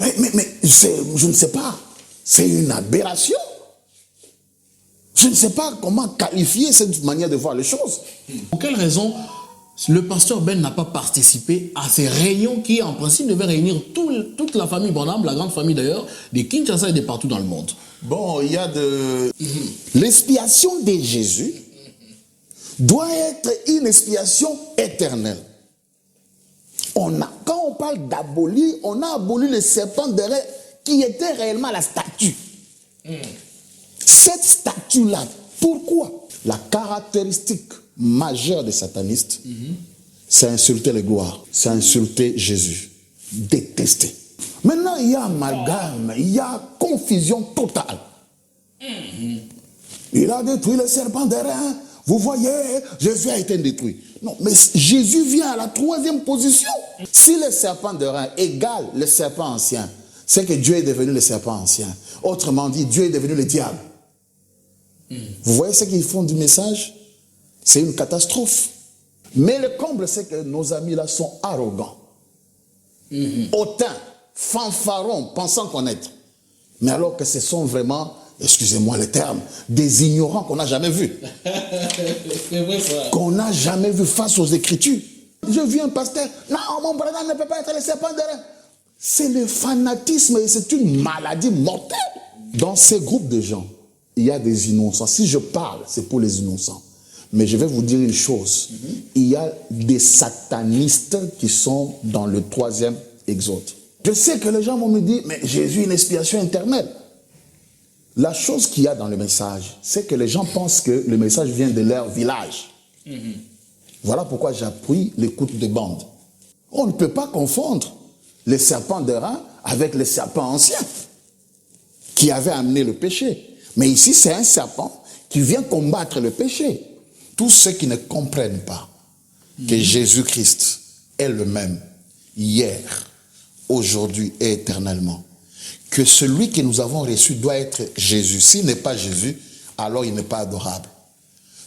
Je ne sais pas. C'est une aberration. Je ne sais pas comment qualifier cette manière de voir les choses. Pour quelle raison le pasteur Ben n'a pas participé à ces réunions qui, en principe, devaient réunir toute la famille Branham, la grande famille d'ailleurs, de Kinshasa et de partout dans le monde? Bon, il y a de... L'expiation de Jésus doit être une expiation éternelle. Quand on parle d'abolir, on a aboli le serpent de Ré qui était réellement la statue. Cette statue-là, pourquoi? La caractéristique majeure des satanistes, c'est insulter les gloires, c'est insulter Jésus, détester. Maintenant, il y a amalgame, il y a confusion totale. Il a détruit le serpent de Ré. Vous voyez, Jésus a été détruit. Non, mais Jésus vient à la troisième position. Si le serpent de rein égale le serpent ancien, c'est que Dieu est devenu le serpent ancien. Autrement dit, Dieu est devenu le diable. Vous voyez ce qu'ils font du message? C'est une catastrophe. Mais le comble, c'est que nos amis là sont arrogants. Hautains, fanfarons, pensant connaître. Mais alors que ce sont vraiment, excusez-moi le terme, des ignorants qu'on n'a jamais vus. C'est vrai ça. Qu'on n'a jamais vu face aux Écritures. Je vis un pasteur, non, mon brother ne peut pas être le serpent de rein. C'est le fanatisme et c'est une maladie mortelle. Dans ces groupes de gens, il y a des innocents. Si je parle, c'est pour les innocents. Mais je vais vous dire une chose. Il y a des satanistes qui sont dans le 3e exode. Je sais que les gens vont me dire, mais Jésus, une expiation éternelle. La chose qu'il y a dans le message, c'est que les gens pensent que le message vient de leur village. Voilà pourquoi j'appuie l'écoute de bande. On ne peut pas confondre les serpents de rein avec les serpents anciens qui avaient amené le péché. Mais ici, c'est un serpent qui vient combattre le péché. Tous ceux qui ne comprennent pas que Jésus-Christ est le même hier, aujourd'hui et éternellement, que celui que nous avons reçu doit être Jésus. S'il n'est pas Jésus, alors il n'est pas adorable.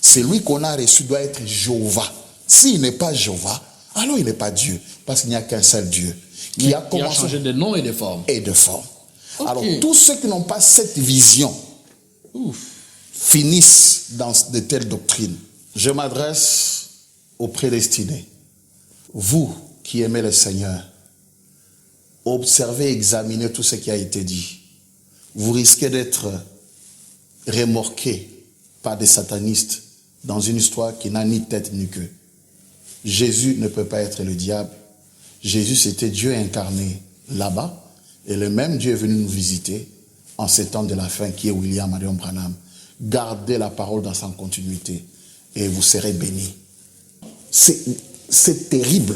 Celui qu'on a reçu doit être Jéhovah. S'il n'est pas Jéhovah, alors il n'est pas Dieu. Parce qu'il n'y a qu'un seul Dieu qui a changé de nom et de forme. Et de forme. Okay. Alors tous ceux qui n'ont pas cette vision finissent dans de telles doctrines. Je m'adresse aux prédestinés. Vous qui aimez le Seigneur, observez, examinez tout ce qui a été dit. Vous risquez d'être remorqué par des satanistes dans une histoire qui n'a ni tête ni queue. Jésus ne peut pas être le diable. Jésus, c'était Dieu incarné là-bas. Et le même Dieu est venu nous visiter en ces temps de la fin, qui est William Marion Branham. Gardez la parole dans sa continuité et vous serez bénis. C'est terrible.